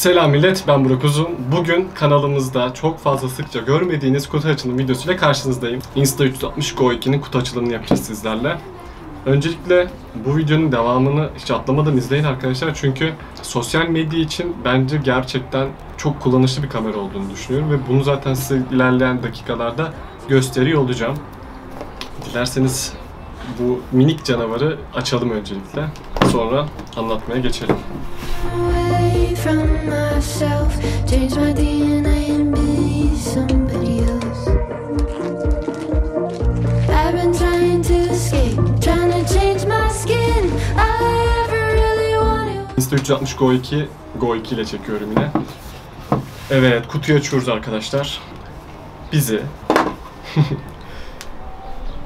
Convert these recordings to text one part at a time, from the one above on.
Selam millet, ben Burak Uzun. Bugün kanalımızda çok fazla sıkça görmediğiniz kutu açılım videosuyla karşınızdayım. Insta360 Go 2'nin kutu açılımını yapacağız sizlerle. Öncelikle bu videonun devamını hiç atlamadan izleyin arkadaşlar. Çünkü sosyal medya için bence gerçekten çok kullanışlı bir kamera olduğunu düşünüyorum. Ve bunu zaten size ilerleyen dakikalarda gösteriyor olacağım. Dilerseniz bu minik canavarı açalım öncelikle. Sonra anlatmaya geçelim. From myself, change my DNA and be somebody else. I've been trying to escape, trying to change my skin. I ever really wanted. Insta360 Go 2 ile çekiyorum yine. Evet, kutuyu açıyoruz arkadaşlar. Bizi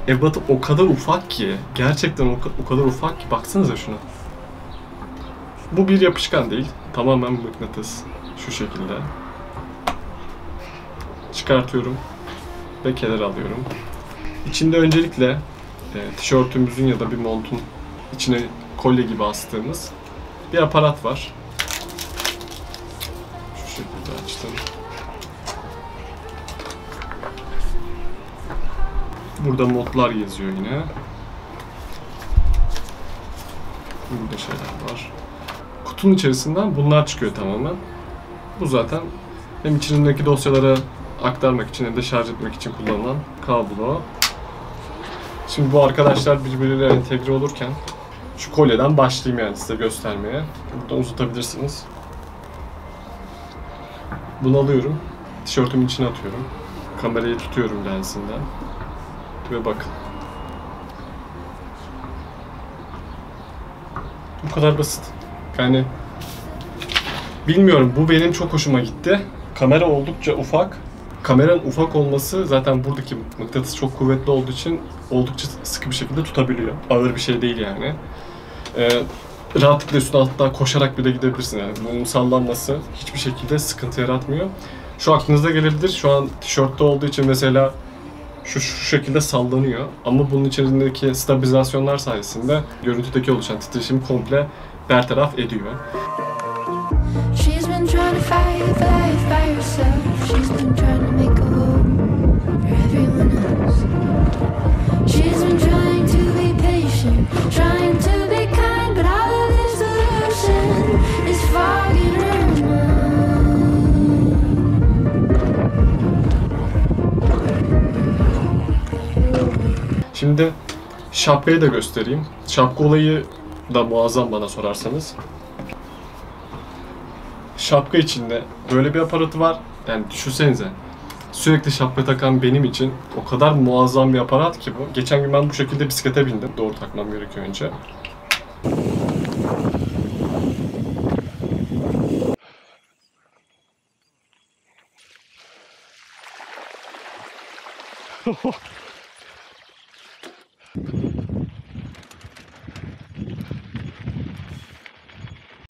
ebatı o kadar ufak ki, gerçekten o kadar ufak ki, baksanıza şuna. Bu bir yapışkan değil, tamamen mıknatıs. Şu şekilde. Çıkartıyorum ve kenara alıyorum. İçinde öncelikle tişörtümüzün ya da bir montun içine kolye gibi astığımız bir aparat var. Şu şekilde açtım. Burada modlar yazıyor yine. Burada şeyler var. Kutunun içerisinden bunlar çıkıyor tamamen. Bu zaten hem içindeki dosyaları aktarmak için hem de şarj etmek için kullanılan kablo. Şimdi bu arkadaşlar birbirleriyle entegre olurken şu kolyeden başlayayım yani size göstermeye. Buradan uzatabilirsiniz. Bunu alıyorum. Tişörtümün içine atıyorum. Kamerayı tutuyorum lensinden. Ve bakın. Bu kadar basit. Yani bilmiyorum, bu benim çok hoşuma gitti. Kamera oldukça ufak. Kameranın ufak olması zaten buradaki mıknatıs çok kuvvetli olduğu için oldukça sıkı bir şekilde tutabiliyor. Ağır bir şey değil yani. Rahatlıkla üstüne hatta koşarak bile gidebilirsin yani. Bunun sallanması hiçbir şekilde sıkıntı yaratmıyor. Şu aklınıza gelebilir. Şu an tişörtte olduğu için mesela şu şekilde sallanıyor. Ama bunun içerisindeki stabilizasyonlar sayesinde görüntüdeki oluşan titreşimi komple bertaraf ediyor. Şimdi şapkayı da göstereyim. Şapka olayı da muazzam bana sorarsanız. Şapka içinde böyle bir aparatı var. Yani düşünsenize. Sürekli şapka takan benim için o kadar muazzam bir aparat ki bu. Geçen gün ben bu şekilde bisiklete bindim. Doğru takmam gerekiyor önce.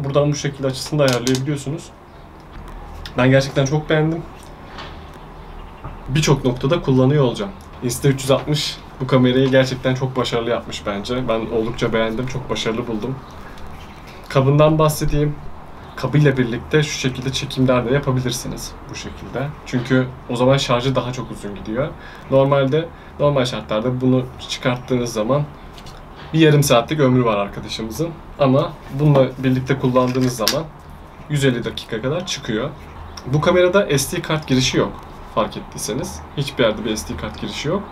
Buradan bu şekilde açısını da ayarlayabiliyorsunuz. Ben gerçekten çok beğendim. Birçok noktada kullanıyor olacağım. Insta360 bu kamerayı gerçekten çok başarılı yapmış bence. Ben oldukça beğendim, çok başarılı buldum. Kabından bahsedeyim. Kabıyla birlikte şu şekilde çekimler de yapabilirsiniz bu şekilde. Çünkü o zaman şarjı daha çok uzun gidiyor. Normal şartlarda bunu çıkarttığınız zaman bir yarım saatlik ömrü var arkadaşımızın. Ama bununla birlikte kullandığınız zaman 150 dakika kadar çıkıyor. Bu kamerada SD kart girişi yok, fark ettiyseniz. Hiçbir yerde bir SD kart girişi yok.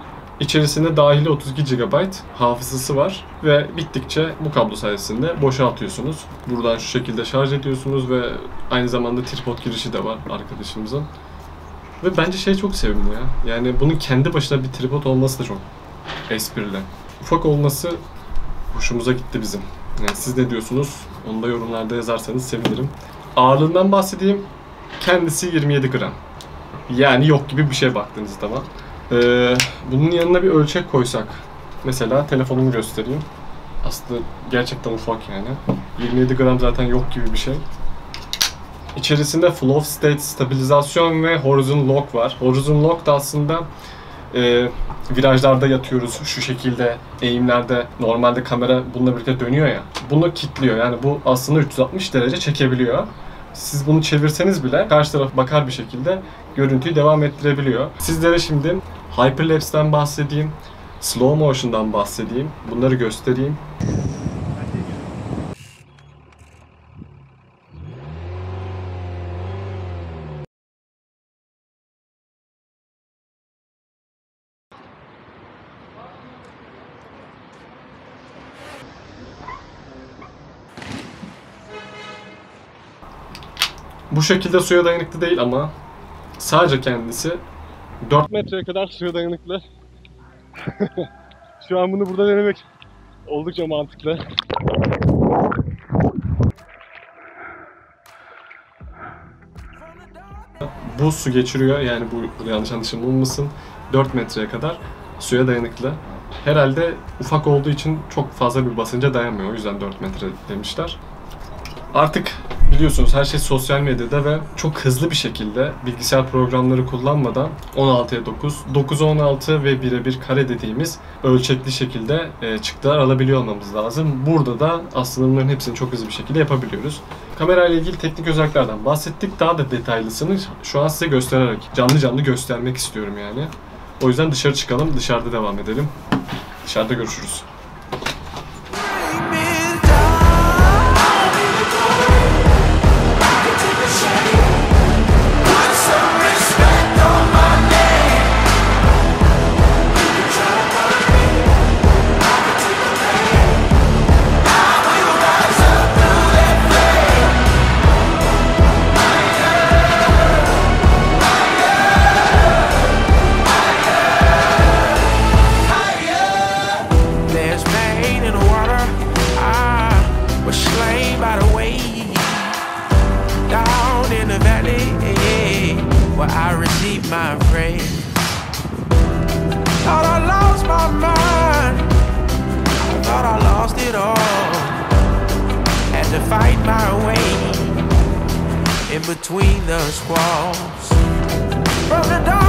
İçerisinde dahili 32 GB hafızası var ve bittikçe bu kablo sayesinde boşaltıyorsunuz. Buradan şu şekilde şarj ediyorsunuz ve aynı zamanda tripod girişi de var arkadaşımızın. Ve bence çok sevimli ya. Yani bunun kendi başına bir tripod olması da çok esprili. Ufak olması hoşumuza gitti bizim. Yani siz ne diyorsunuz? Onu da yorumlarda yazarsanız sevinirim. Ağırlığından bahsedeyim. Kendisi 27 gram. Yani yok gibi bir şey baktığınız zaman. Bunun yanına bir ölçek koysak. Mesela telefonumu göstereyim. Aslında gerçekten ufak yani. 27 gram zaten yok gibi bir şey. İçerisinde flow state stabilizasyon ve horizon lock var. Horizon lock da aslında virajlarda yatıyoruz şu şekilde, eğimlerde normalde kamera bununla birlikte dönüyor ya. Bunu kilitliyor yani, bu aslında 360 derece çekebiliyor. siz bunu çevirseniz bile karşı taraf bakar bir şekilde görüntüyü devam ettirebiliyor. Sizlere şimdi Hyperlapse'den bahsedeyim, Slow Motion'dan bahsedeyim, bunları göstereyim. Bu şekilde suya dayanıklı değil ama sadece kendisi 4 metreye kadar suya dayanıklı. Şu an bunu burada denemek oldukça mantıklı. Bu su geçiriyor, yani bu yanlış anlaşılmasın, 4 metreye kadar suya dayanıklı. Herhalde ufak olduğu için çok fazla bir basınca dayanmıyor, o yüzden 4 metre demişler. Artık biliyorsunuz her şey sosyal medyada ve çok hızlı bir şekilde bilgisayar programları kullanmadan 16'ya 9, 9'a 16 ve 1'e 1 kare dediğimiz ölçekli şekilde çıktılar alabiliyor olmamız lazım. Burada da aslında bunların hepsini çok hızlı bir şekilde yapabiliyoruz. Kamera ile ilgili teknik özelliklerden bahsettik. Daha da detaylısını şu an size göstererek, canlı canlı göstermek istiyorum yani. O yüzden dışarı çıkalım, dışarıda devam edelim. Dışarıda görüşürüz. I received my praise. Thought I lost my mind. I thought I lost it all. Had to fight my way in between the squalls. From the dark